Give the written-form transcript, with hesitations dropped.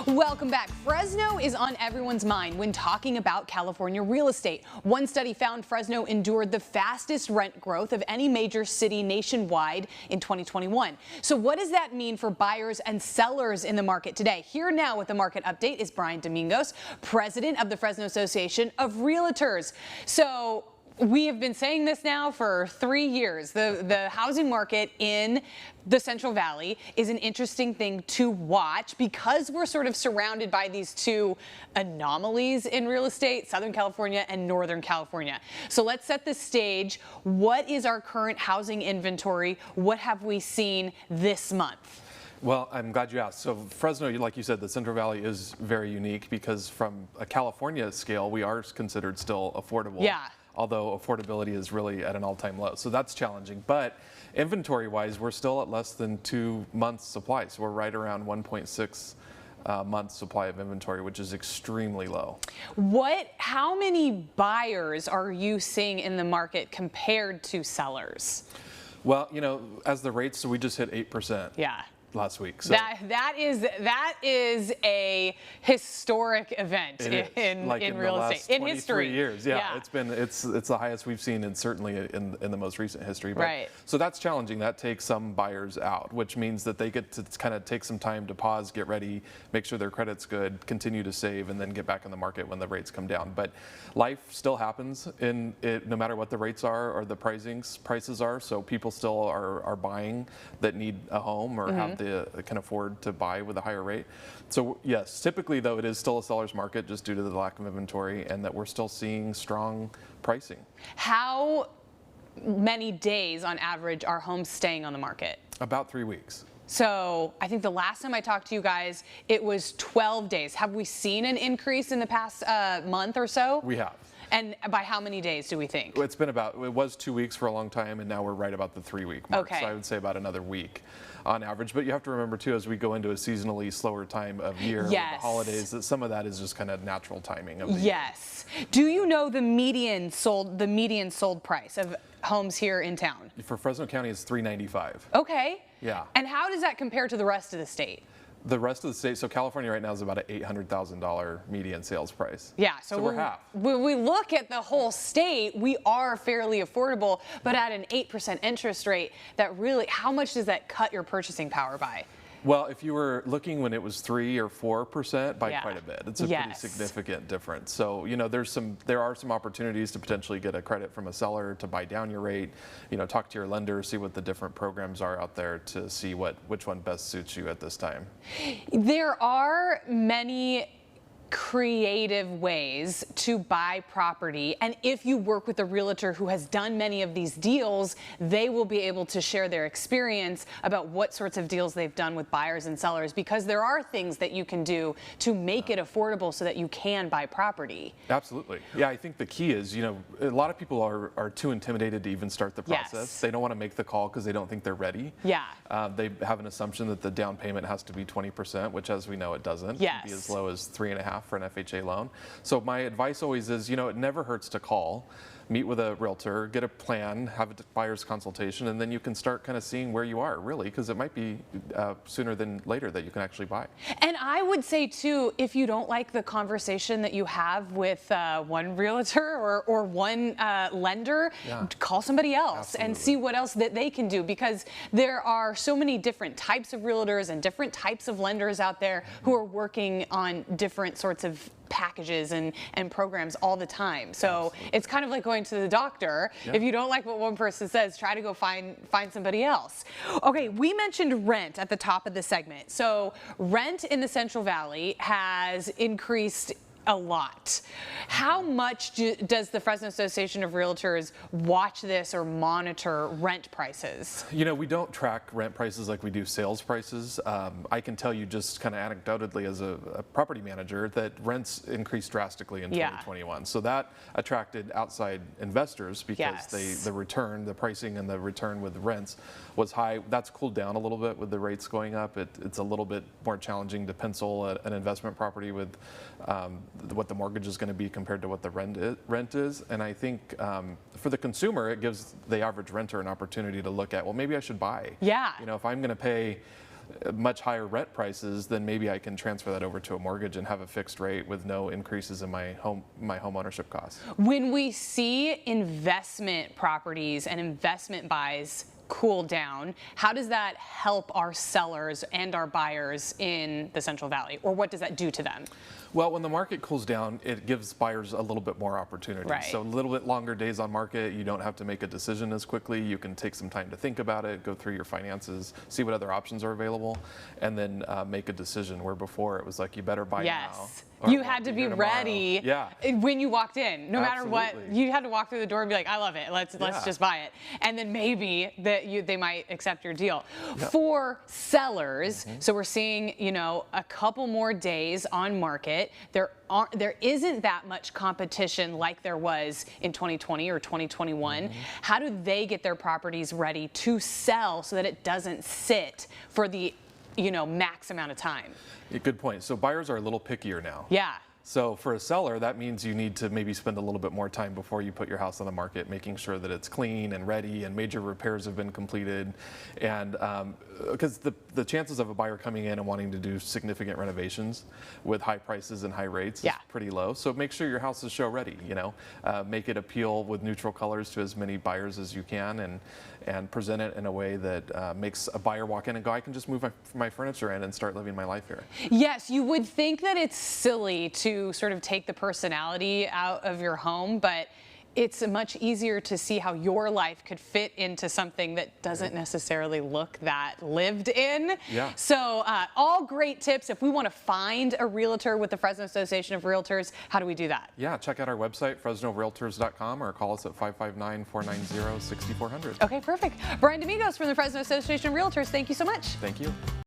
Welcome back. Fresno is on everyone's mind when talking about California real estate. One study found Fresno endured the fastest rent growth of any major city nationwide in 2021. So what does that mean for buyers and sellers in the market today? Here now with the market update is Brian Domingos, president of the Fresno Association of Realtors. So we have been saying this now for 3 years. The housing market in the Central Valley is an interesting thing to watch because we're sort of surrounded by these two anomalies in real estate, Southern California and Northern California. So let's set the stage. What is our current housing inventory? What have we seen this month? Well, I'm glad you asked. So Fresno, like you said, the Central Valley is very unique because from a California scale, we are considered still affordable. Yeah. Although affordability is really at an all-time low. So that's challenging. But inventory-wise, we're still at less than 2 months supply. So we're right around 1.6 months supply of inventory, which is extremely low. How many buyers are you seeing in the market compared to sellers? Well, you know, as the rates, so we just hit 8%. Yeah. Last week. So that is a historic event in real estate in history. Years, yeah. It's the highest we've seen, and certainly in the most recent history. But, right. So that's challenging. That takes some buyers out, which means that they get to kind of take some time to pause, get ready, make sure their credit's good, continue to save, and then get back in the market when the rates come down. But life still happens in it, no matter what the rates are or the prices are. So people still are buying that need a home or have can afford to buy with a higher rate. So yes, typically though it is still a seller's market just due to the lack of inventory, and that we're still seeing strong pricing. How many days on average are homes staying on the market? About 3 weeks. So I think the last time I talked to you guys, it was 12 days. Have we seen an increase in the past month or so? We have. And by how many days do we think? It was 2 weeks for a long time, and now we're right about the 3 week mark. Okay. So I would say about another week on average. But you have to remember too, as we go into a seasonally slower time of year, with the holidays, that some of that is just kind of natural timing of the year. Do you know the median sold price of homes here in town? For Fresno County, it's $395. Okay. Yeah. And how does that compare to the rest of the state? The rest of the state, so California right now is about an $800,000 median sales price. Yeah, so we're half. When we look at the whole state, we are fairly affordable, but at an 8% interest rate, that really, how much does that cut your purchasing power by? Well, if you were looking when it was 3 or 4%, by quite a bit. It's a pretty significant difference. So, you know, there are some opportunities to potentially get a credit from a seller to buy down your rate. You know, talk to your lender, see what the different programs are out there to see which one best suits you at this time. There are many creative ways to buy property, and if you work with a realtor who has done many of these deals, they will be able to share their experience about what sorts of deals they've done with buyers and sellers, because there are things that you can do to make it affordable so that you can buy property. Absolutely. Yeah, I think the key is, you know, a lot of people are too intimidated to even start the process. Yes. They don't want to make the call because they don't think they're ready. Yeah. They have an assumption that the down payment has to be 20%, which, as we know, it doesn't. Yes. It can be as low as 3.5% for an FHA loan. So my advice always is, you know, it never hurts to call, meet with a realtor, get a plan, have a buyer's consultation, and then you can start kind of seeing where you are, really, because it might be sooner than later that you can actually buy. And I would say, too, if you don't like the conversation that you have with one realtor or one lender, call somebody else and see what else that they can do, because there are so many different types of realtors and different types of lenders out there who are working on different sorts of packages and programs all the time. So it's kind of like going to the doctor. If you don't like what one person says, try to go find somebody else. Okay, we mentioned rent at the top of the segment. So rent in the Central Valley has increased a lot. How much does the Fresno Association of Realtors watch this or monitor rent prices? You know, we don't track rent prices like we do sales prices. I can tell you just kind of anecdotally as a property manager that rents increased drastically in 2021. So that attracted outside investors because the return, the pricing and the return with rents was high. That's cooled down a little bit with the rates going up. It's a little bit more challenging to pencil an investment property with what the mortgage is going to be compared to what the rent is. And I think for the consumer, it gives the average renter an opportunity to look at, well, maybe I should buy. Yeah. You know, if I'm going to pay much higher rent prices, then maybe I can transfer that over to a mortgage and have a fixed rate with no increases in my home ownership costs. When we see investment properties and investment buys cool down, how does that help our sellers and our buyers in the Central Valley, or what does that do to them? Well, when the market cools down, it gives buyers a little bit more opportunity. Right. So a little bit longer days on market, you don't have to make a decision as quickly. You can take some time to think about it, go through your finances, see what other options are available, and then make a decision, where before it was like, you better buy now. Yes. or You it had won't to be here tomorrow. ready Yeah. when you walked in. No matter what, Absolutely. you had to walk through the door and be like, I love it. Let's Yeah. just buy it. And then maybe they might accept your deal. For sellers, so we're seeing, a couple more days on market. There isn't that much competition like there was in 2020 or 2021. How do they get their properties ready to sell so that it doesn't sit for the max amount of time? Yeah, good point. So buyers are a little pickier now. Yeah. So for a seller, that means you need to maybe spend a little bit more time before you put your house on the market, making sure that it's clean and ready and major repairs have been completed. And because the chances of a buyer coming in and wanting to do significant renovations with high prices and high rates is pretty low. So make sure your house is show ready, make it appeal with neutral colors to as many buyers as you can, and present it in a way that makes a buyer walk in and go, I can just move my furniture in and start living my life here. Yes, you would think that it's silly to sort of take the personality out of your home, but it's much easier to see how your life could fit into something that doesn't necessarily look that lived in. Yeah. So all great tips. If we want to find a realtor with the Fresno Association of Realtors, how do we do that? Yeah, check out our website, FresnoRealtors.com, or call us at 559-490-6400. Okay, perfect. Brian Domingos from the Fresno Association of Realtors, thank you so much. Thank you.